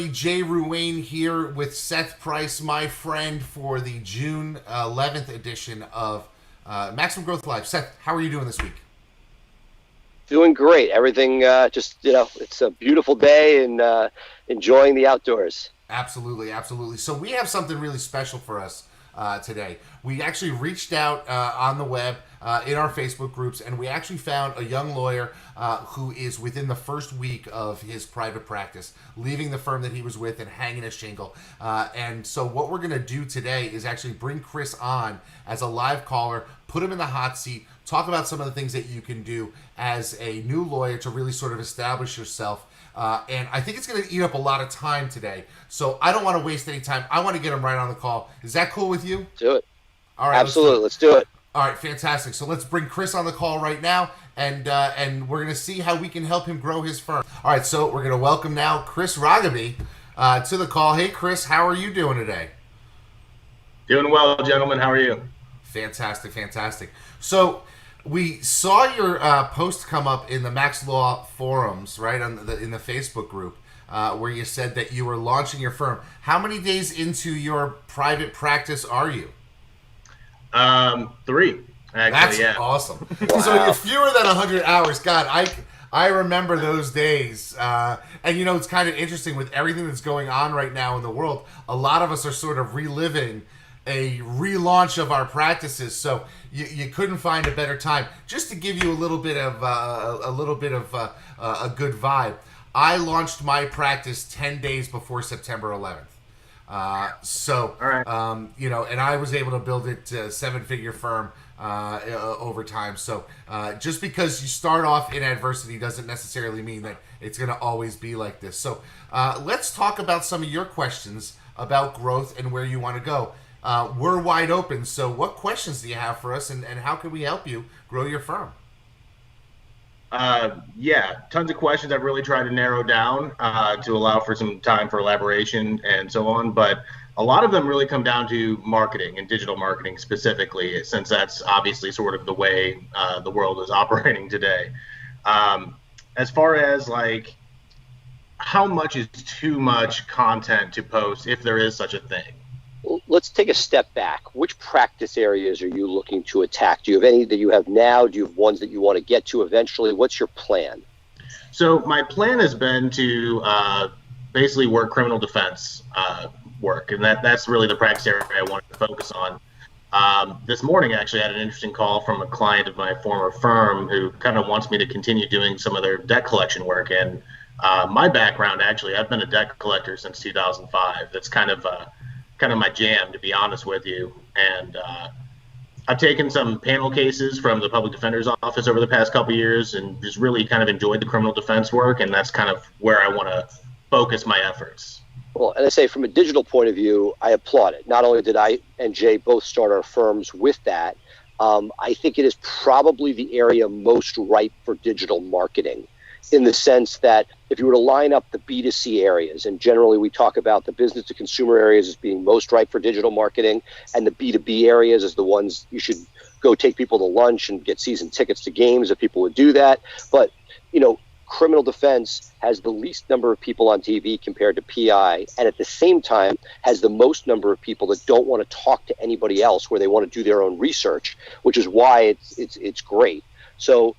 everybody. Jay Ruane here with Seth Price, my friend, for the June 11th edition of Maximum Growth Live. Seth, how are you doing this week? Doing great. Everything it's a beautiful day and enjoying the outdoors. Absolutely, absolutely. So we have something really special for us today. We actually reached out on the web in our Facebook groups, and we actually found a young lawyer who is within the first week of his private practice, leaving the firm that he was with and hanging a shingle. And so what we're going to do today is actually bring Chris on as a live caller, put him in the hot seat, talk about some of the things that you can do as a new lawyer to really sort of establish yourself. And I think it's going to eat up a lot of time today. So I don't want to waste any time. I want to get him right on the call. Is that cool with you? Do it. All right. Absolutely. Let's do it. All right. Fantastic. So let's bring Chris on the call right now, and we're going to see how we can help him grow his firm. All right. So we're going to welcome now Chris Ragehbi to the call. Hey, Chris, how are you doing today? Doing well, gentlemen. How are you? Fantastic. Fantastic. So we saw your post come up in the Max Law forums, right, in the Facebook group, where you said that you were launching your firm. How many days into your private practice are you? 3, actually. That's awesome. Wow. So you're fewer than 100 hours. God, I remember those days. And, it's kind of interesting with everything that's going on right now in the world. A lot of us are sort of reliving a relaunch of our practices, so you couldn't find a better time. Just to give you a little bit of a good vibe, I launched my practice 10 days before September 11th. So, all right. And I was able to build it to a 7-figure firm over time. So just because you start off in adversity doesn't necessarily mean that it's going to always be like this. So let's talk about some of your questions about growth and where you want to go. We're wide open. So what questions do you have for us, and how can we help you grow your firm? Tons of questions I've really tried to narrow down to allow for some time for elaboration and so on. But a lot of them really come down to marketing and digital marketing specifically, since that's obviously sort of the way the world is operating today. As far as like how much is too much content to post, if there is such a thing? Let's take a step back. Which practice areas are you looking to attack? Do you have any that you have now? Do you have ones that you want to get to eventually? What's your plan? So my plan has been to basically work criminal defense work, and that's really the practice area I wanted to focus on. This morning, actually, I had an interesting call from a client of my former firm who kind of wants me to continue doing some of their debt collection work. And my background, actually, I've been a debt collector since 2005. That's kind of my jam, to be honest with you. And I've taken some panel cases from the public defender's office over the past couple of years and just really kind of enjoyed the criminal defense work. And that's kind of where I want to focus my efforts. Well, and I say from a digital point of view, I applaud it. Not only did I and Jay both start our firms with that, I think it is probably the area most ripe for digital marketing, in the sense that if you were to line up the B2C areas, and generally we talk about the business to consumer areas as being most ripe for digital marketing, and the B2B areas as the ones you should go take people to lunch and get season tickets to games if people would do that. But, criminal defense has the least number of people on TV compared to PI, and at the same time has the most number of people that don't want to talk to anybody else, where they want to do their own research, which is why it's great. So,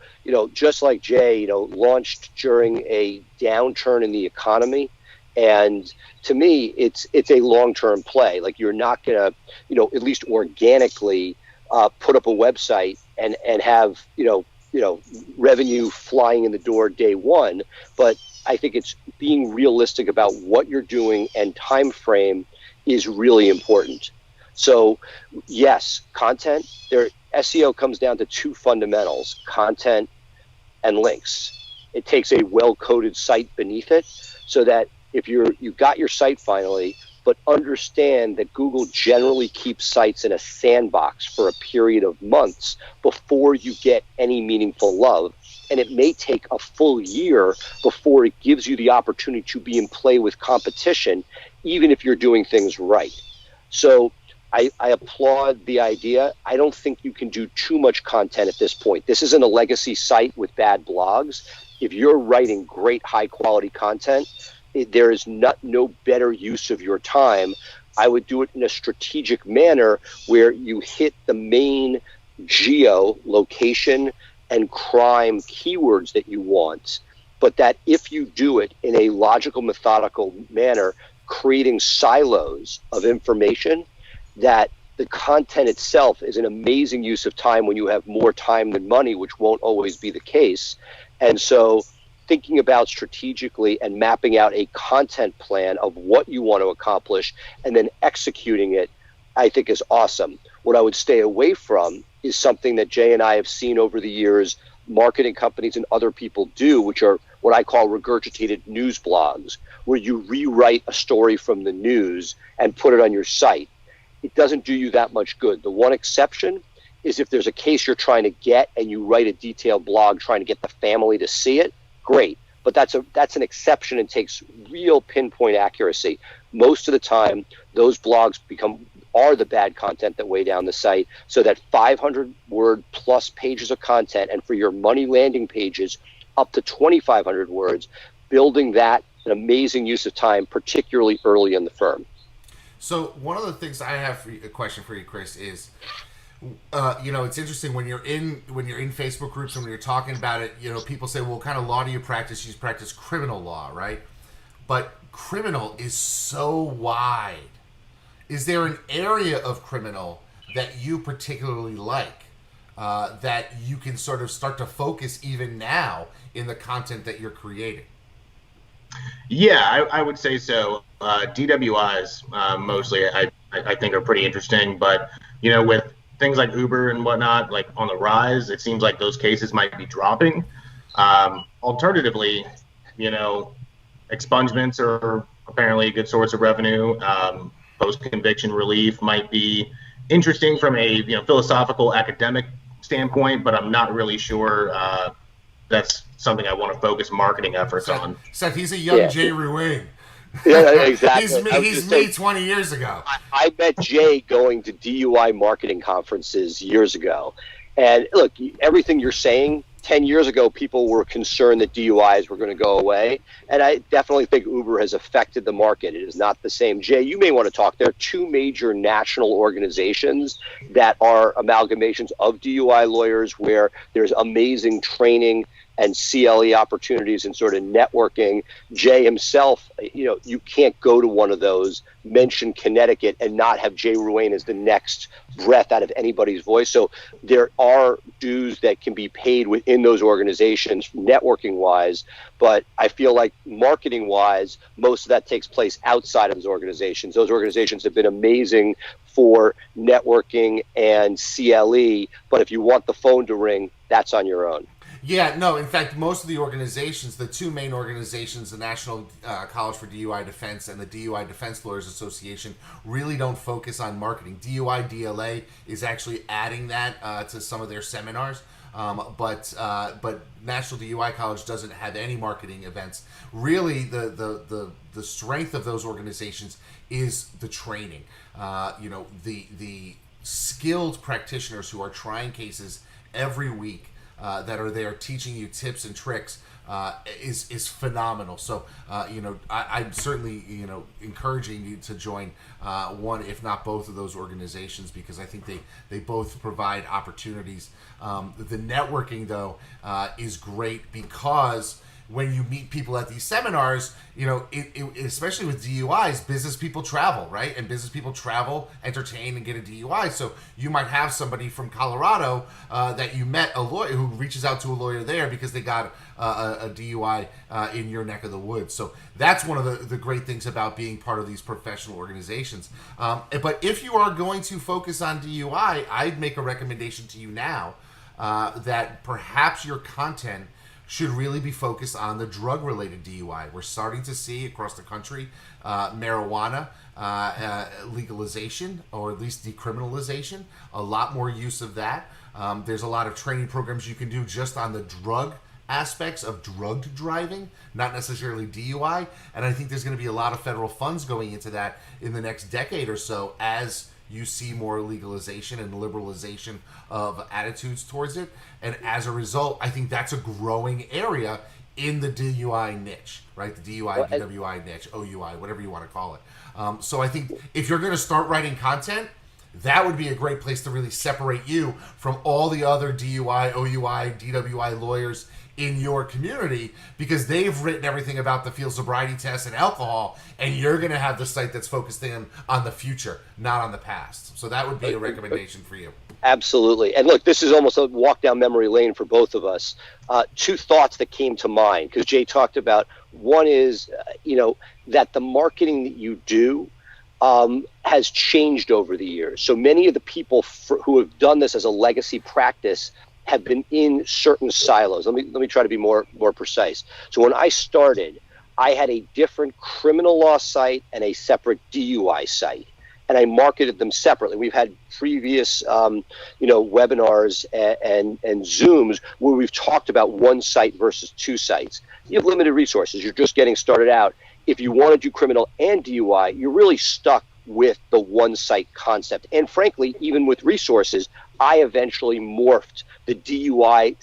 just like Jay, launched during a downturn in the economy. And to me, it's a long-term play. Like, you're not going to, at least organically put up a website and have, revenue flying in the door day one. But I think it's being realistic about what you're doing, and time frame is really important. So yes, content, SEO comes down to two fundamentals: content and links. It takes a well-coded site beneath it, so that if you've got your site finally, but understand that Google generally keeps sites in a sandbox for a period of months before you get any meaningful love. And it may take a full year before it gives you the opportunity to be in play with competition, even if you're doing things right. So I applaud the idea. I don't think you can do too much content at this point. This isn't a legacy site with bad blogs. If you're writing great high quality content, there is no better use of your time. I would do it in a strategic manner where you hit the main geo location and crime keywords that you want, but that if you do it in a logical, methodical manner, creating silos of information, that the content itself is an amazing use of time when you have more time than money, which won't always be the case. And so thinking about strategically and mapping out a content plan of what you want to accomplish and then executing it, I think is awesome. What I would stay away from is something that Jay and I have seen over the years marketing companies and other people do, which are what I call regurgitated news blogs, where you rewrite a story from the news and put it on your site. It doesn't do you that much good. The one exception is if there's a case you're trying to get and you write a detailed blog trying to get the family to see it, great. But that's an exception and takes real pinpoint accuracy. Most of the time, those blogs are the bad content that weigh down the site, so that 500 word plus pages of content, and for your money landing pages, up to 2,500 words, building that an amazing use of time, particularly early in the firm. So one of the things I have a question for you, Chris, is, it's interesting when you're in Facebook groups and when you're talking about it, people say, well, what kind of law do you practice? You practice criminal law, right? But criminal is so wide. Is there an area of criminal that you particularly like, that you can sort of start to focus even now in the content that you're creating? Yeah, I would say so. DWIs mostly I think are pretty interesting, but with things like Uber and whatnot, like on the rise, it seems like those cases might be dropping. Alternatively, expungements are apparently a good source of revenue. Post-conviction relief might be interesting from a philosophical academic standpoint, but I'm not really sure that's something I want to focus marketing efforts on. Seth, he's a young Jay Ruane. Yeah, exactly. he's me 20 years ago. I met Jay going to DUI marketing conferences years ago. And look, everything you're saying, 10 years ago, people were concerned that DUIs were going to go away. And I definitely think Uber has affected the market. It is not the same. Jay, you may want to talk. There are two major national organizations that are amalgamations of DUI lawyers where there's amazing training and CLE opportunities and sort of networking. Jay himself, you can't go to one of those, mention Connecticut, and not have Jay Ruane as the next breath out of anybody's voice. So there are dues that can be paid within those organizations, networking-wise, but I feel like marketing-wise, most of that takes place outside of those organizations. Those organizations have been amazing for networking and CLE, but if you want the phone to ring, that's on your own. Yeah, no, in fact, most of the organizations, the two main organizations, the National College for DUI Defense and the DUI Defense Lawyers Association, really don't focus on marketing. DUI DLA is actually adding that to some of their seminars, but National DUI College doesn't have any marketing events. Really, the strength of those organizations is the training. The skilled practitioners who are trying cases every week, that are there teaching you tips and tricks, is phenomenal. So I'm certainly encouraging you to join one, if not both, of those organizations, because I think they both provide opportunities. The networking though is great, because when you meet people at these seminars, especially with DUIs, business people travel, right? And business people travel, entertain, and get a DUI. So you might have somebody from Colorado that you met, a lawyer who reaches out to a lawyer there because they got a DUI in your neck of the woods. So that's one of the great things about being part of these professional organizations. But if you are going to focus on DUI, I'd make a recommendation to you now that perhaps your content should really be focused on the drug-related DUI. We're starting to see across the country marijuana legalization, or at least decriminalization, a lot more use of that. There's a lot of training programs you can do just on the drug aspects of drugged driving, not necessarily DUI. And I think there's going to be a lot of federal funds going into that in the next decade or so as you see more legalization and liberalization of attitudes towards it. And as a result, I think that's a growing area in the DUI niche, right? The DUI, Well, DWI niche, OUI, whatever you want to call it. So I think if you're going to start writing content, that would be a great place to really separate you from all the other DUI, OUI, DWI lawyers in your community, because they've written everything about the field sobriety test and alcohol, and you're going to have the site that's focused in on the future, not on the past. So that would be a recommendation for you. Absolutely. And look, this is almost a walk down memory lane for both of us. Two thoughts that came to mind, because Jay talked about, one is, that the marketing that you do has changed over the years. So many of the people who have done this as a legacy practice have been in certain silos. Let me try to be more precise. So when I started, I had a different criminal law site and a separate DUI site, and I marketed them separately. We've had previous, webinars and Zooms where we've talked about one site versus two sites. You have limited resources. You're just getting started out. If you want to do criminal and DUI, you're really stuck with the one site concept. And frankly, even with resources, I eventually morphed the DUI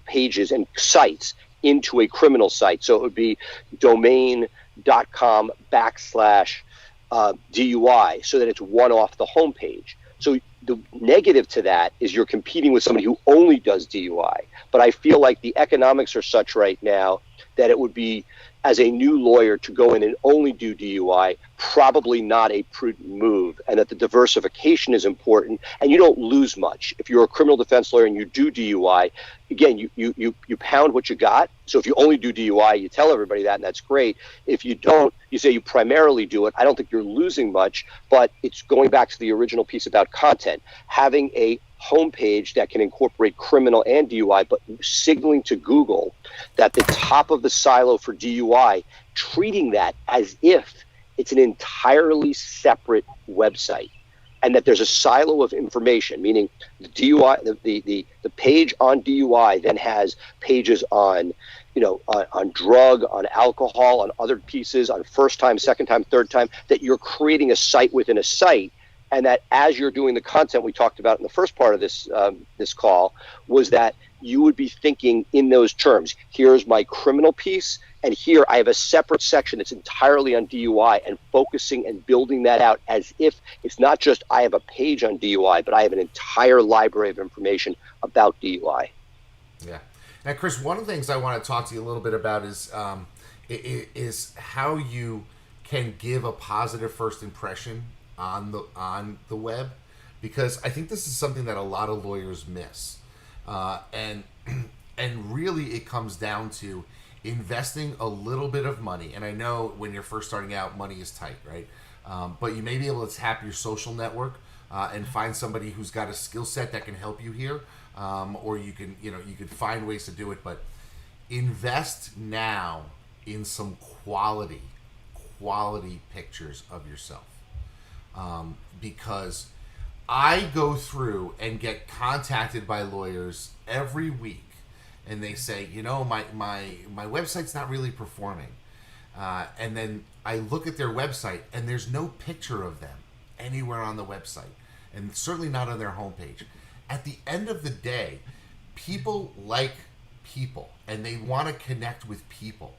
pages and sites into a criminal site. So it would be domain.com/DUI, so that it's one off the homepage. So the negative to that is you're competing with somebody who only does DUI. But I feel like the economics are such right now that it would be, as a new lawyer, to go in and only do DUI, probably not a prudent move, and that the diversification is important, and you don't lose much. If you're a criminal defense lawyer and you do DUI, again, you pound what you got. So if you only do DUI, you tell everybody that, and that's great. If you don't, you say you primarily do it. I don't think you're losing much, but it's going back to the original piece about content. Having a homepage that can incorporate criminal and DUI, but signaling to Google that the top of the silo for DUI, treating that as if it's an entirely separate website, and that there's a silo of information, meaning the DUI, the page on DUI then has pages on, on drug, on alcohol, on other pieces, on first time, second time, third time, that you're creating a site within a site. And that as you're doing the content we talked about in the first part of this call, was that you would be thinking in those terms. Here's my criminal piece, and here I have a separate section that's entirely on DUI, and focusing and building that out as if it's not just I have a page on DUI, but I have an entire library of information about DUI. Yeah. Now, Chris, one of the things I want to talk to you a little bit about is how you can give a positive first impression on the web, because I think this is something that a lot of lawyers miss, and really it comes down to investing a little bit of money. And I know when you're first starting out, money is tight, right? But you may be able to tap your social network and find somebody who's got a skill set that can help you here, or you can find ways to do it. But invest now in some quality pictures of yourself. Because I go through and get contacted by lawyers every week, and they say, my website's not really performing. And then I look at their website, and there's no picture of them anywhere on the website, and certainly not on their homepage. At the end of the day, people like people, and they want to connect with people.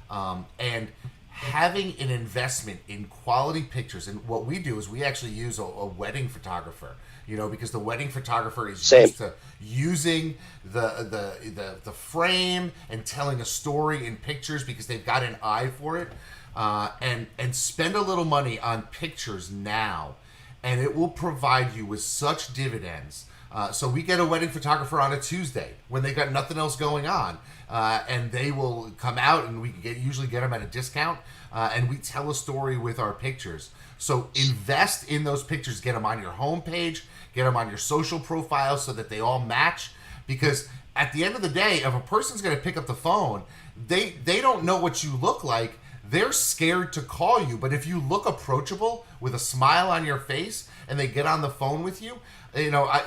And having an investment in quality pictures, and what we do is we actually use a wedding photographer, because the wedding photographer is used to using the frame and telling a story in pictures because they've got an eye for it, and spend a little money on pictures now, and it will provide you with such dividends. So we get a wedding photographer on a Tuesday when they've got nothing else going on, and they will come out, and we can usually get them at a discount, and we tell a story with our pictures. So invest in those pictures, get them on your homepage, get them on your social profile so that they all match, because at the end of the day, if a person's going to pick up the phone, they don't know what you look like. They're scared to call you, but if you look approachable with a smile on your face and they get on the phone with you,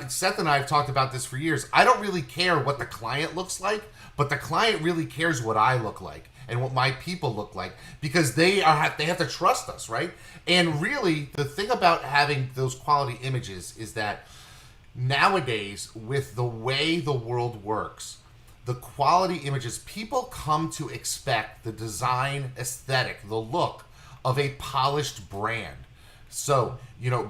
Seth and I have talked about this for years. I don't really care what the client looks like, but the client really cares what I look like and what my people look like, because they have to trust us, right? And really, the thing about having those quality images is that nowadays, with the way the world works, the quality images, people come to expect the design aesthetic, the look of a polished brand. So,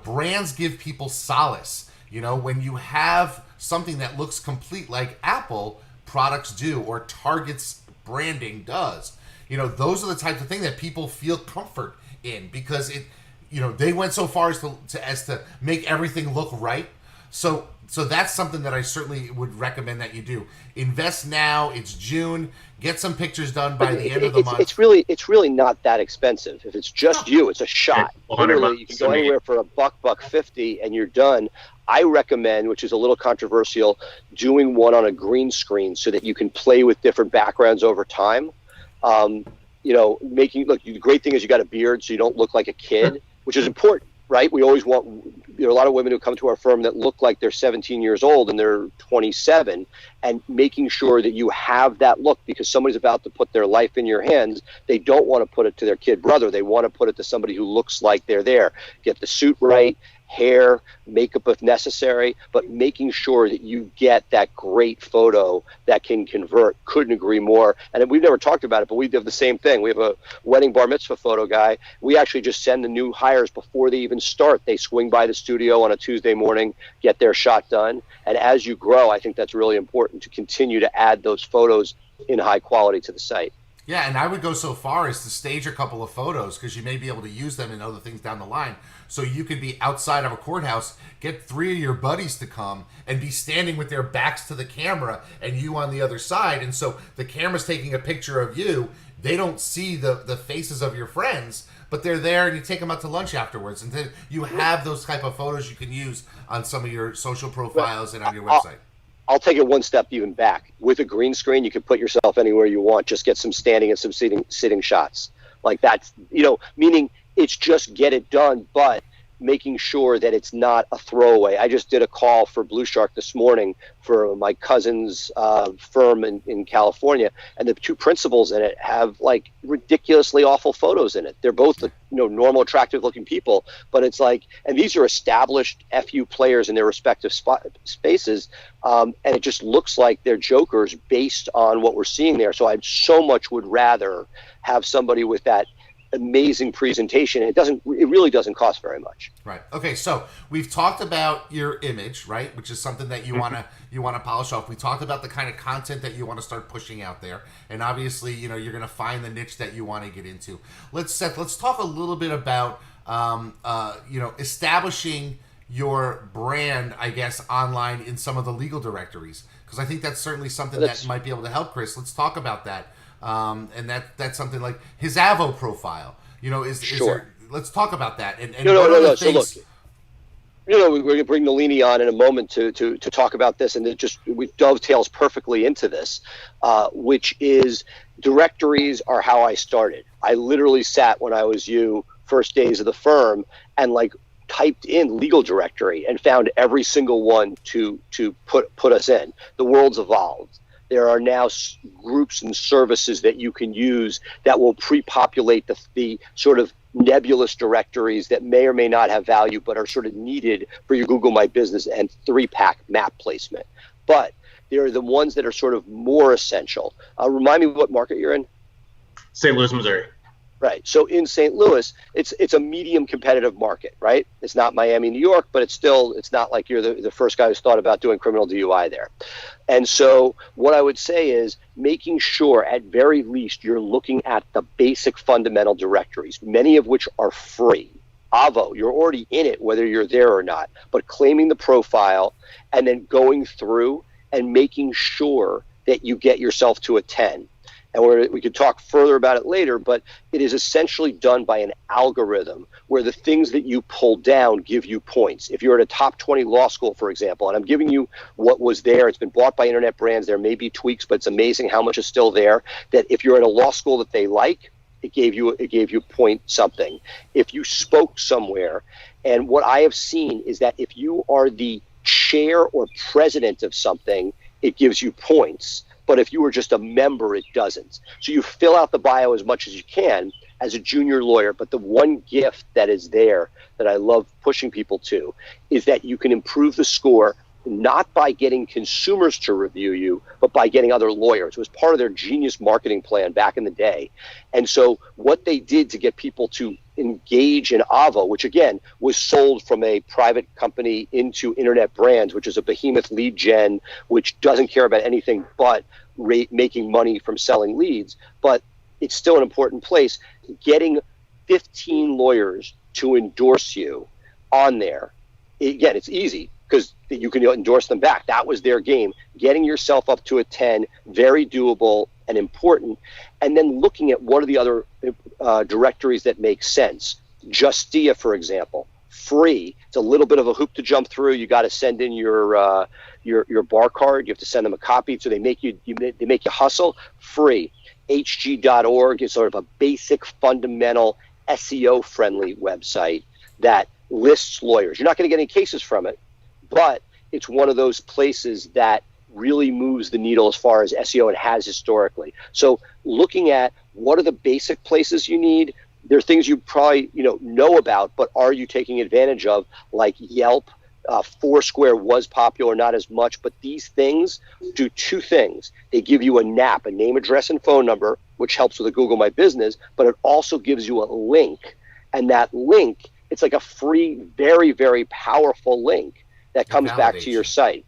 brands give people solace. When you have something that looks complete like Apple products do or Target's branding does, those are the types of things that people feel comfort in because they went so far as to make everything look right. So that's something that I certainly would recommend that you do. Invest now. It's June. Get some pictures done by the end of the month. It's really not that expensive. If it's just you, it's a shot. Literally, you can go anywhere for $150, and you're done. I recommend, which is a little controversial, doing one on a green screen so that you can play with different backgrounds over time. The great thing is you got a beard, so you don't look like a kid, which is important. Right? We always want, there are a lot of women who come to our firm that look like they're 17 years old and they're 27, and making sure that you have that look because somebody's about to put their life in your hands. They don't want to put it to their kid brother. They want to put it to somebody who looks like they're there. Get the suit right, hair, makeup if necessary, but making sure that you get that great photo that can convert. Couldn't agree more. And we've never talked about it, but we have the same thing. We have a wedding bar mitzvah photo guy. We actually just send the new hires before they even start. They swing by the studio on a Tuesday morning, get their shot done. And as you grow, I think that's really important to continue to add those photos in high quality to the site. Yeah, and I would go so far as to stage a couple of photos because you may be able to use them in other things down the line. So you could be outside of a courthouse, get 3 of your buddies to come and be standing with their backs to the camera and you on the other side. And so the camera's taking a picture of you. They don't see the faces of your friends, but they're there and you take them out to lunch afterwards. And then you have those type of photos you can use on some of your social profiles and on your website. I'll take it one step even back. With a green screen, you can put yourself anywhere you want. Just get some standing and some sitting shots. Like that's, meaning it's just get it done, but making sure that it's not a throwaway. I just did a call for Blue Shark this morning for my cousin's firm in California, and the two principals in it have like ridiculously awful photos in it. They're both normal, attractive looking people, but it's like, and these are established FU players in their respective spaces, and it just looks like they're jokers based on what we're seeing there. So I so much would rather have somebody with that amazing presentation. It really doesn't cost very much. Right. Okay. So we've talked about your image, right, which is something that you want to polish off. We talked about the kind of content that you want to start pushing out there, and obviously, you're going to find the niche that you want to get into. Let's talk a little bit about establishing your brand, I guess, online in some of the legal directories, because I think that's certainly something that might be able to help, Chris. Let's talk about that. And that's something like his Avo profile, is there, let's talk about that. And no. So look, we're going to bring Nalini on in a moment to talk about this, and it dovetails perfectly into this, which is directories are how I started. I literally sat when I was first days of the firm and typed in legal directory and found every single one to put us in. The world's evolved. There are now groups and services that you can use that will pre-populate the sort of nebulous directories that may or may not have value but are sort of needed for your Google My Business and 3-pack map placement. But there are the ones that are sort of more essential. Remind me what market you're in? St. Louis, Missouri. Right. So in St. Louis, it's a medium competitive market, right? It's not Miami, New York, but it's not like you're the first guy who's thought about doing criminal DUI there. And so what I would say is making sure at very least you're looking at the basic fundamental directories, many of which are free. Avo, you're already in it, whether you're there or not, but claiming the profile and then going through and making sure that you get yourself to a 10. And we could talk further about it later, but it is essentially done by an algorithm where the things that you pull down give you points. If you're at a top 20 law school, for example, and I'm giving you what was there, it's been bought by internet brands, there may be tweaks, but it's amazing how much is still there, that if you're at a law school that they like, it gave you point something. If you spoke somewhere, and what I have seen is that if you are the chair or president of something, it gives you points. But if you were just a member, it doesn't. So you fill out the bio as much as you can as a junior lawyer. But the one gift that is there that I love pushing people to is that you can improve the score not by getting consumers to review you, but by getting other lawyers. It was part of their genius marketing plan back in the day. And so what they did to get people to engage in Avo, which again was sold from a private company into Internet Brands, which is a behemoth lead gen, which doesn't care about anything but making money from selling leads, but it's still an important place. Getting 15 lawyers to endorse you on there, again, it's easy because you can endorse them back. That was their game. Getting yourself up to a 10, very doable and important. And then looking at what are the other directories that make sense. Justia, for example, free. It's a little bit of a hoop to jump through. You got to send in your bar card. You have to send them a copy, so they make you hustle. Free. HG.org is sort of a basic, fundamental, SEO-friendly website that lists lawyers. You're not going to get any cases from it, but it's one of those places that really moves the needle as far as SEO and has historically. So looking at what are the basic places you need, there are things you probably know about, but are you taking advantage of, like Yelp? Foursquare was popular, not as much, but these things do two things. They give you a NAP, a name, address, and phone number, which helps with a Google My Business, but it also gives you a link. And that link, it's like a free, very, very powerful link that comes back to your site.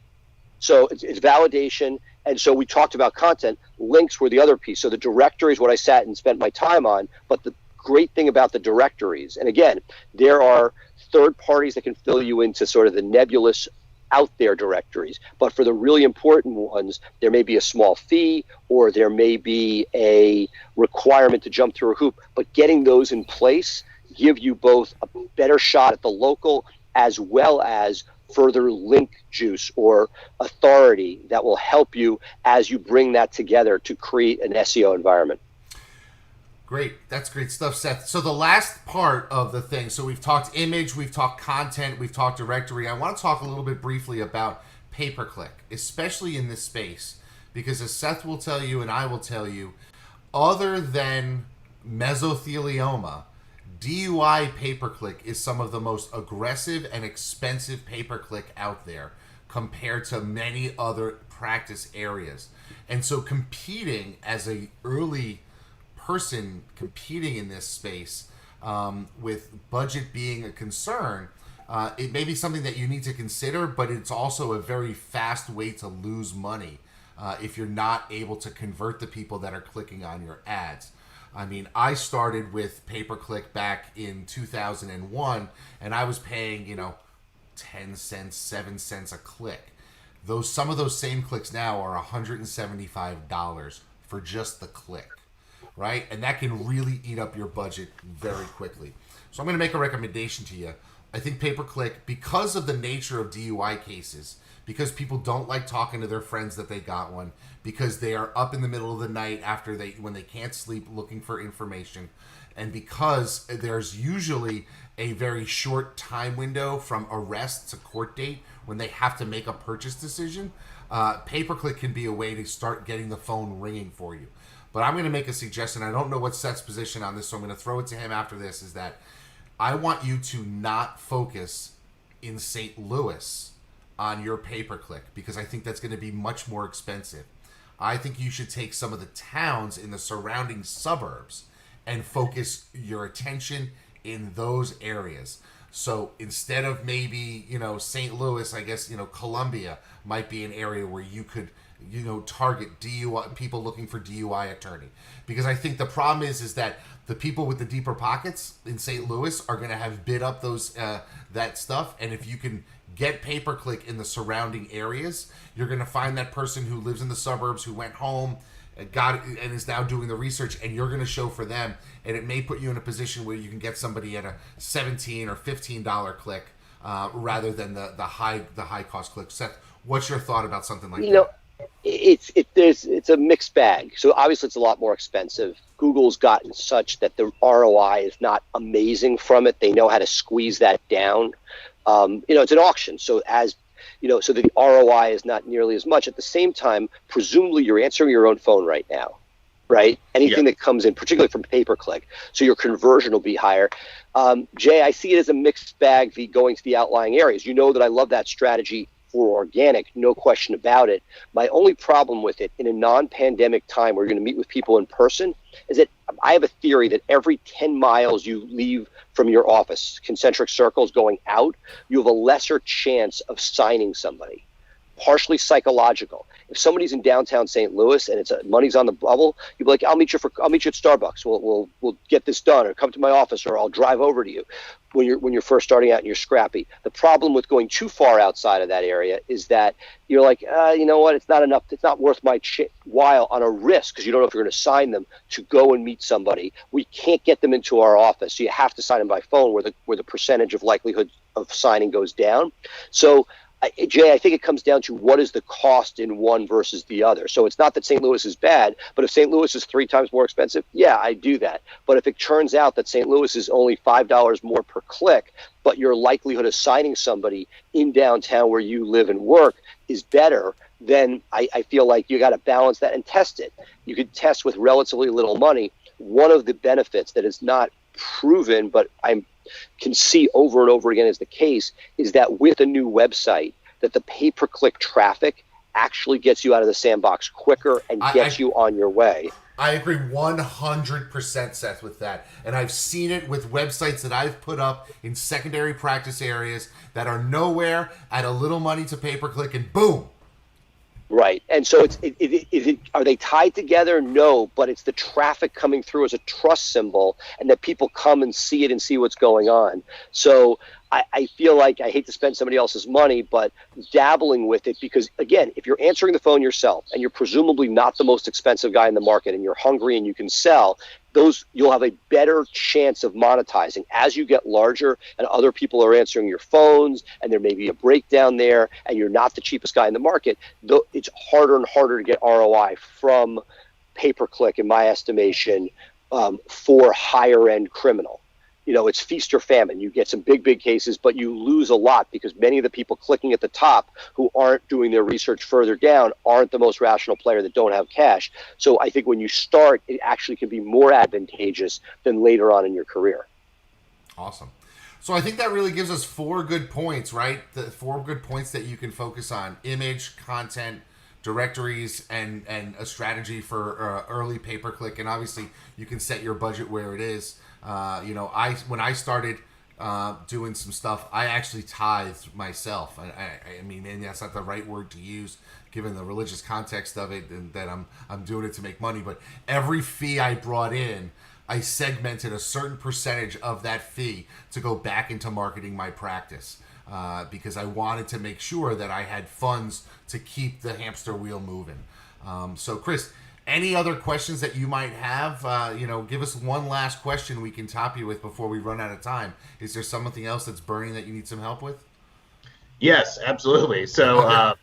So it's validation. And so we talked about content. Links were the other piece. So the directory is what I sat and spent my time on. But the great thing about the directories, and again, there are third parties that can fill you into sort of the nebulous out there directories. But for the really important ones, there may be a small fee or there may be a requirement to jump through a hoop. But getting those in place give you both a better shot at the local as well as further link juice or authority that will help you as you bring that together to create an SEO environment. Great. That's great stuff, Seth. So the last part of the thing, so we've talked image, we've talked content, we've talked directory. I want to talk a little bit briefly about pay-per-click, especially in this space, because as Seth will tell you and I will tell you, other than mesothelioma, DUI pay-per-click is some of the most aggressive and expensive pay-per-click out there compared to many other practice areas. And so competing as a early person competing in this space with budget being a concern, it may be something that you need to consider, but it's also a very fast way to lose money if you're not able to convert the people that are clicking on your ads. I mean, I started with pay-per-click back in 2001, and I was paying, 10 cents, 7 cents a click. Some of those same clicks now are $175 for just the click, right? And that can really eat up your budget very quickly. So I'm going to make a recommendation to you. I think pay-per-click, because of the nature of DUI cases, because people don't like talking to their friends that they got one, because they are up in the middle of the night when they can't sleep looking for information, and because there's usually a very short time window from arrest to court date when they have to make a purchase decision, pay-per-click can be a way to start getting the phone ringing for you. But I'm going to make a suggestion. I don't know what Seth's position on this, so I'm going to throw it to him after this, is that I want you to not focus in St. Louis on your pay-per-click, because I think that's going to be much more expensive. I think you should take some of the towns in the surrounding suburbs and focus your attention in those areas. So instead of maybe, St. Louis, I guess, Columbia might be an area where you could, target DUI, people looking for DUI attorney. Because I think the problem is that the people with the deeper pockets in St. Louis are going to have bid up those that stuff. And if you can get pay-per-click in the surrounding areas, you're going to find that person who lives in the suburbs, who went home, and is now doing the research, and you're going to show for them. And it may put you in a position where you can get somebody at a $17 or $15 click rather than the high cost click. Seth, what's your thought about something like that? It's a mixed bag. So obviously it's a lot more expensive. Google's gotten such that the ROI is not amazing from it. They know how to squeeze that down. It's an auction. So so the ROI is not nearly as much. At the same time, presumably you're answering your own phone right now, right? Anything that comes in, particularly from pay-per-click. So your conversion will be higher. Jay, I see it as a mixed bag going to the outlying areas. You know that I love that strategy for organic, no question about it. My only problem with it in a non-pandemic time where you're going to meet with people in person is that I have a theory that every 10 miles you leave from your office, concentric circles going out, you have a lesser chance of signing somebody. Partially psychological. If somebody's in downtown St. Louis and money's on the bubble, you'll be like, I'll meet you at Starbucks. We'll get this done, or come to my office, or I'll drive over to you. When you're first starting out and you're scrappy. The problem with going too far outside of that area is that you're like, you know what? It's not enough. It's not worth my while on a risk, because you don't know if you're going to sign them, to go and meet somebody. We can't get them into our office, so you have to sign them by phone, where the percentage of likelihood of signing goes down. So, Jay, I think it comes down to what is the cost in one versus the other. So it's not that St. Louis is bad, but if St. Louis is 3 times more expensive, yeah, I do that. But if it turns out that St. Louis is only $5 more per click, but your likelihood of signing somebody in downtown where you live and work is better, then I feel like you got to balance that and test it. You could test with relatively little money. One of the benefits that is not proven, but I can see over and over again is the case, is that with a new website, that the pay-per-click traffic actually gets you out of the sandbox quicker and gets you on your way. I agree 100%, Seth, with that. And I've seen it with websites that I've put up in secondary practice areas that are nowhere, add a little money to pay-per-click, and boom. Right. And so are they tied together? No, but it's the traffic coming through as a trust symbol, and that people come and see it and see what's going on. So I feel like I hate to spend somebody else's money, but dabbling with it, because, again, if you're answering the phone yourself and you're presumably not the most expensive guy in the market and you're hungry and you can sell, you'll have a better chance of monetizing. As you get larger and other people are answering your phones and there may be a breakdown there and you're not the cheapest guy in the market, it's harder and harder to get ROI from pay-per-click, in my estimation, for higher-end criminal. It's feast or famine. You get some big cases, but you lose a lot because many of the people clicking at the top who aren't doing their research further down aren't the most rational player that don't have cash. So I think when you start, it actually can be more advantageous than later on in your career. Awesome. So I think that really gives us 4 good points, right? The 4 good points that you can focus on: image, content, directories, and a strategy for early pay-per-click. And obviously you can set your budget where it is. When I started doing some stuff, I actually tithed myself. I mean, maybe that's not the right word to use given the religious context of it, and that I'm doing it to make money. But every fee I brought in, I segmented a certain percentage of that fee to go back into marketing my practice, because I wanted to make sure that I had funds to keep the hamster wheel moving. So, Chris, any other questions that you might have? Give us one last question we can top you with before we run out of time. Is there something else that's burning that you need some help with? Yes, absolutely. So,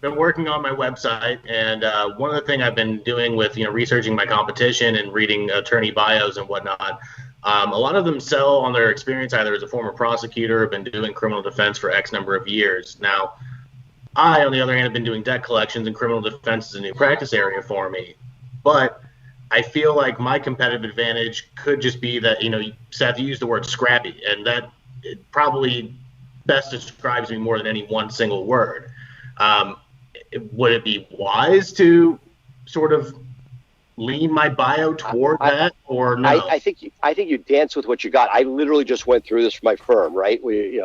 been working on my website, and one of the things I've been doing with researching my competition and reading attorney bios and whatnot, a lot of them sell on their experience either as a former prosecutor or been doing criminal defense for X number of years. Now, I, on the other hand, have been doing debt collections, and criminal defense is a new practice area for me. But I feel like my competitive advantage could just be that, Seth, you used the word scrappy, and that it probably best describes me more than any one single word. Would it be wise to sort of lean my bio toward that, or no? I think you dance with what you got. I literally just went through this for my firm, right? We,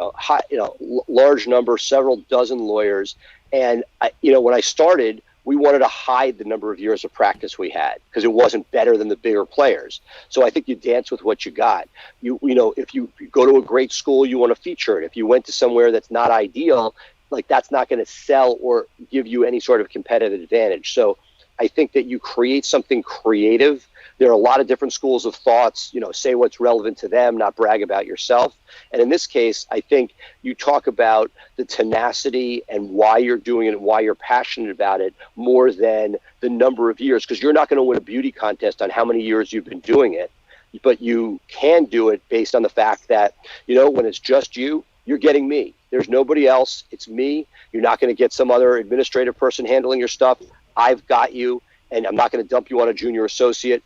large number, several dozen lawyers, and when I started, we wanted to hide the number of years of practice we had because it wasn't better than the bigger players. So I think you dance with what you got. If you go to a great school, you want to feature it. If you went to somewhere that's not ideal, like that's not going to sell or give you any sort of competitive advantage. So I think that you create something creative. There are a lot of different schools of thoughts, say what's relevant to them, not brag about yourself. And in this case, I think you talk about the tenacity and why you're doing it and why you're passionate about it more than the number of years, because you're not going to win a beauty contest on how many years you've been doing it, but you can do it based on the fact that, when it's just you, you're getting me. There's nobody else. It's me. You're not going to get some other administrative person handling your stuff. I've got you, and I'm not going to dump you on a junior associate.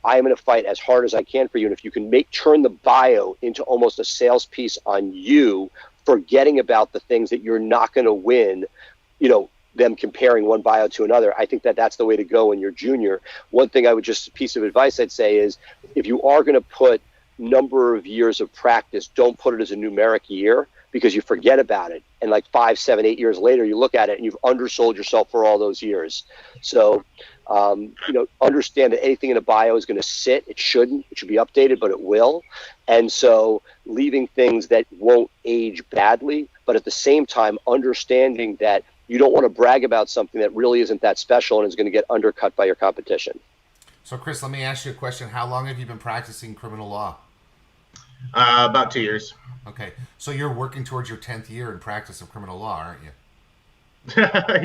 I'm going to fight as hard as I can for you. And if you can turn the bio into almost a sales piece on you forgetting about the things that you're not going to win, them comparing one bio to another. I think that that's the way to go when you're junior. One thing piece of advice I'd say is, if you are going to put number of years of practice, don't put it as a numeric year, because you forget about it. And like 5, 7, 8 years later, you look at it and you've undersold yourself for all those years. So, understand that anything in a bio is going to sit. It shouldn't. It should be updated, but it will. And so leaving things that won't age badly, but at the same time, understanding that you don't want to brag about something that really isn't that special and is going to get undercut by your competition. So, Chris, let me ask you a question. How long have you been practicing criminal law? About 2 years. Okay. So you're working towards your 10th year in practice of criminal law, aren't you?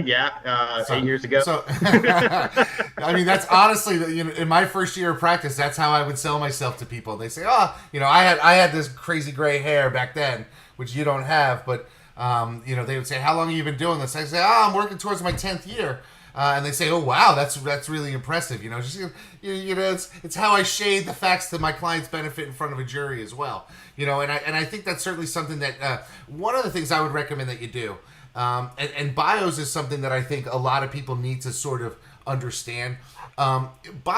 Yeah, 8 years ago. So, I mean, that's honestly, in my first year of practice, that's how I would sell myself to people. They say, I had this crazy gray hair back then, which you don't have, but they would say, how long have you been doing this? I say, I'm working towards my 10th year. And they say, oh, wow, that's really impressive. It's how I shade the facts to my client's benefit in front of a jury as well. And I think that's certainly something that one of the things I would recommend that you do. And bios is something that I think a lot of people need to sort of understand. Bios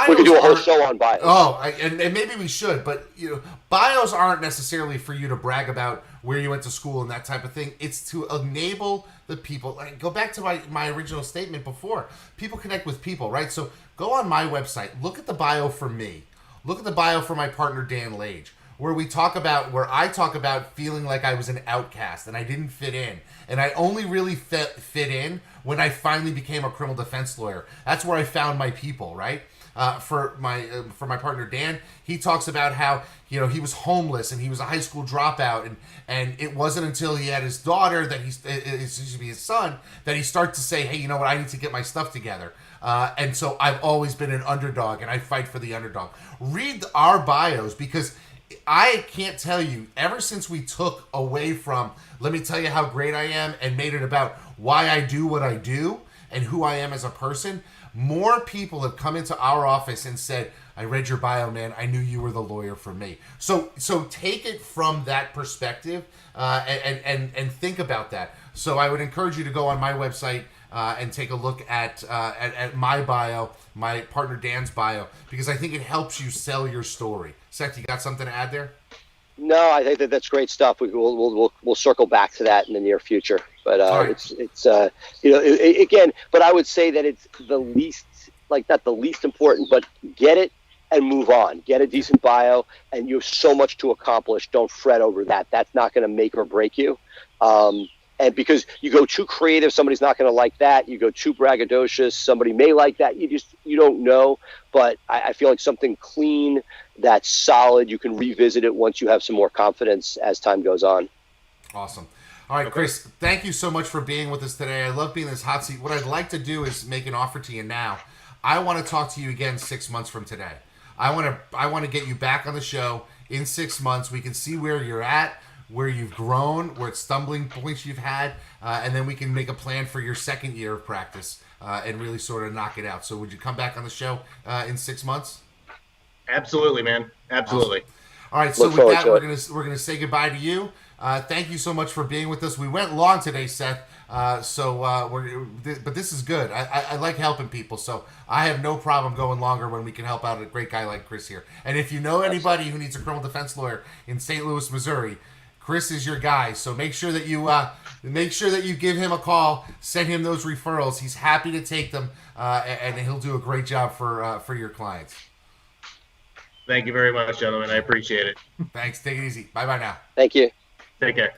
we could do a whole show on bios. And maybe we should, but bios aren't necessarily for you to brag about where you went to school and that type of thing. It's to enable the people. Like, go back to my original statement before. People connect with people, right? So go on my website, look at the bio for me, look at the bio for my partner Dan Lage, where I talk about feeling like I was an outcast and I didn't fit in. And I only really fit in when I finally became a criminal defense lawyer. That's where I found my people, right? For my partner Dan, he talks about how he was homeless and he was a high school dropout, and it wasn't until he had his daughter his son, that he started to say, hey, you know what, I need to get my stuff together. And so I've always been an underdog, and I fight for the underdog. Read our bios, because I can't tell you, ever since we took away from, let me tell you how great I am, and made it about why I do what I do and who I am as a person, more people have come into our office and said, I read your bio, man. I knew you were the lawyer for me. So take it from that perspective and think about that. So I would encourage you to go on my website and take a look at my bio, my partner Dan's bio, because I think it helps you sell your story. Seth, you got something to add there? No, I think that's great stuff. We'll circle back to that in the near future. But right. it's again. But I would say that it's the least, not the least important, but get it and move on. Get a decent bio, and you have so much to accomplish. Don't fret over that. That's not going to make or break you. And because you go too creative, somebody's not going to like that. You go too braggadocious, somebody may like that. You don't know. But I feel like something clean, that's solid, you can revisit it once you have some more confidence as time goes on. Awesome. All right, Chris, thank you so much for being with us today. I love being in this hot seat. What I'd like to do is make an offer to you now. I want to talk to you again 6 months from today. I want to get you back on the show in 6 months. We can see where you're at, where you've grown, what stumbling points you've had, and then we can make a plan for your second year of practice and really sort of knock it out. So would you come back on the show in 6 months? Absolutely, man. Absolutely. Awesome. All right, so with that, we're gonna say goodbye to you. Thank you so much for being with us. We went long today, Seth. But this is good. I like helping people, so I have no problem going longer when we can help out a great guy like Chris here. And if you know anybody who needs a criminal defense lawyer in St. Louis, Missouri, Chris is your guy. So make sure that you give him a call, send him those referrals. He's happy to take them, and he'll do a great job for your clients. Thank you very much, gentlemen. I appreciate it. Thanks. Take it easy. Bye now. Thank you. Take care.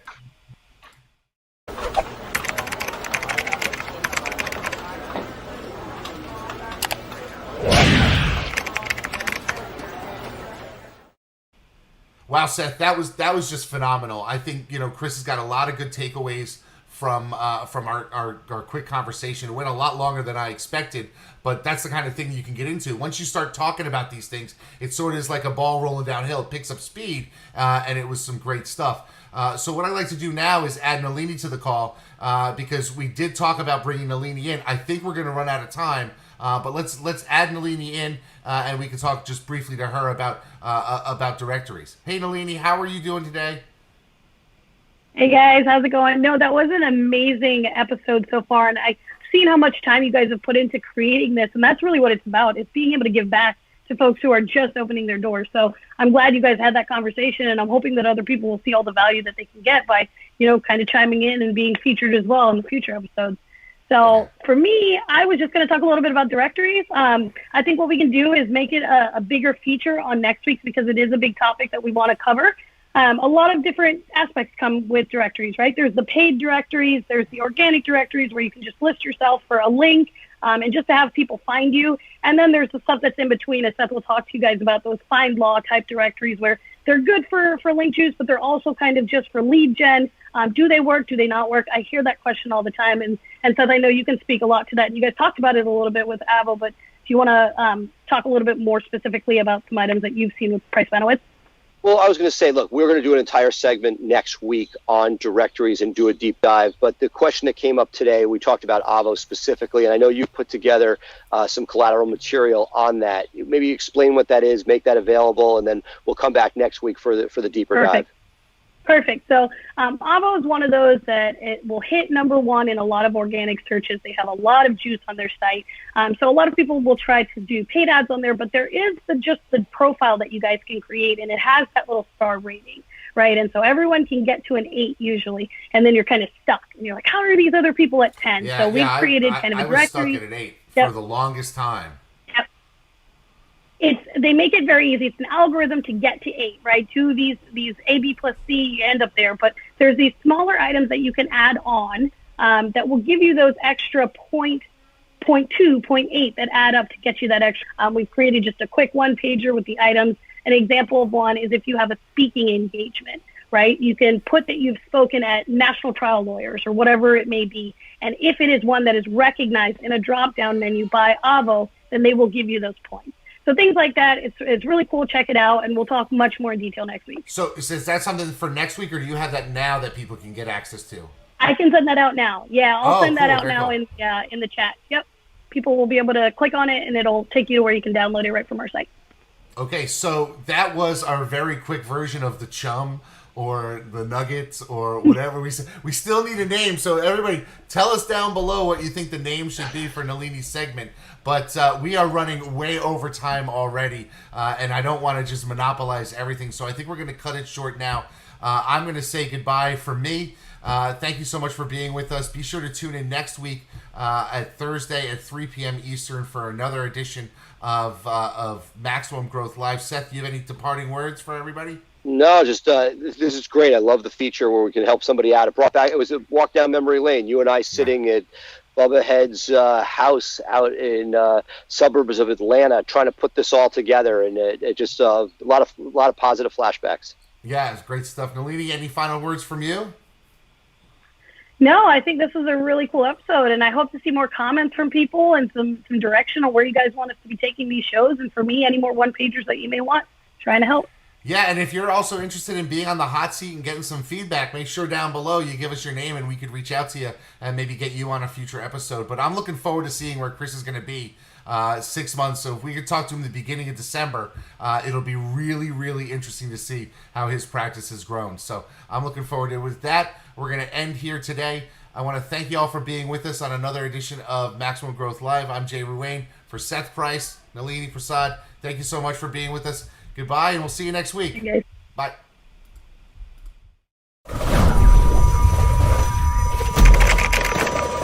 Wow, Seth, that was just phenomenal. I think Chris has got a lot of good takeaways from our quick conversation. It went a lot longer than I expected, but that's the kind of thing you can get into. Once you start talking about these things, it sort of is like a ball rolling downhill. It picks up speed, and it was some great stuff. So what I'd like to do now is add Nalini to the call because we did talk about bringing Nalini in. I think we're going to run out of time, but let's add Nalini in, and we can talk just briefly to her about directories. Hey, Nalini, how are you doing today? Hey guys, how's it going? No, that was an amazing episode so far, and I've seen how much time you guys have put into creating this, and that's really what it's about. It's being able to give back to folks who are just opening their doors. So I'm glad you guys had that conversation, and I'm hoping that other people will see all the value that they can get by, kind of chiming in and being featured as well in the future episodes. So for me, I was just going to talk a little bit about directories. I think what we can do is make it a bigger feature on next week because it is a big topic that we want to cover. A lot of different aspects come with directories, right? There's the paid directories, there's the organic directories where you can just list yourself for a link and just to have people find you. And then there's the stuff that's in between, as Seth will talk to you guys about, those find law type directories where they're good for link juice, but they're also kind of just for lead gen. Do they work? Do they not work? I hear that question all the time. And Seth, I know you can speak a lot to that. You guys talked about it a little bit with Avo, but if you want to talk a little bit more specifically about some items that you've seen with Price Benowitz. Well, I was going to say, look, we're going to do an entire segment next week on directories and do a deep dive. But the question that came up today, we talked about Avo specifically, and I know you put together some collateral material on that. Maybe explain what that is, make that available, and then we'll come back next week for the deeper dive. Perfect. So Avo is one of those that it will hit number one in a lot of organic searches. They have a lot of juice on their site. So a lot of people will try to do paid ads on there, but there is just the profile that you guys can create, and it has that little star rating, right? And so everyone can get to an 8 usually, and then you're kind of stuck. And you're like, how are these other people at 10? Yeah, so we've created kind of a directory. I was stuck at an 8 for the longest time. They make it very easy. It's an algorithm to get to 8, right? To these A, B plus C, you end up there. But there's these smaller items that you can add on that will give you those extra 0.2, 0.8 that add up to get you that extra. We've created just a quick one-pager with the items. An example of one is if you have a speaking engagement, right? You can put that you've spoken at national trial lawyers or whatever it may be. And if it is one that is recognized in a drop-down menu by Avo, then they will give you those points. So things like that, it's really cool. Check it out, and we'll talk much more in detail next week. So is that something for next week, or do you have that now that people can get access to? I can send that out now. Yeah, I'll send that out now in the chat. Yep. People will be able to click on it, and it'll take you to where you can download it right from our site. Okay, so that was our very quick version of the Chum or the Nuggets or whatever. We still need a name, so everybody tell us down below what you think the name should be for Nalini's segment. But we are running way over time already, and I don't want to just monopolize everything, so I think we're going to cut it short now. I'm going to say goodbye for me. Thank you so much for being with us. Be sure to tune in next week at Thursday at 3 p.m. Eastern for another edition of Maximum Growth Live. Seth, do you have any departing words for everybody? No, just this is great. I love the feature where we can help somebody out. It was a walk down memory lane. You and I sitting at Bubba Head's house out in suburbs of Atlanta, trying to put this all together, and it just a lot of positive flashbacks. Yeah, it's great stuff. Nalini, any final words from you? No, I think this was a really cool episode, and I hope to see more comments from people and some direction on where you guys want us to be taking these shows. And for me, any more one-pagers that you may want, trying to help. Yeah, and if you're also interested in being on the hot seat and getting some feedback, make sure down below you give us your name and we could reach out to you and maybe get you on a future episode. But I'm looking forward to seeing where Chris is going to be 6 months. So if we could talk to him at the beginning of December, it'll be really, really interesting to see how his practice has grown. So I'm looking forward to it. With that, we're going to end here today. I want to thank you all for being with us on another edition of Maximum Growth Live. I'm Jay Ruane for Seth Price, Nalini Prasad. Thank you so much for being with us. Goodbye, and we'll see you next week. Thank you guys. Bye.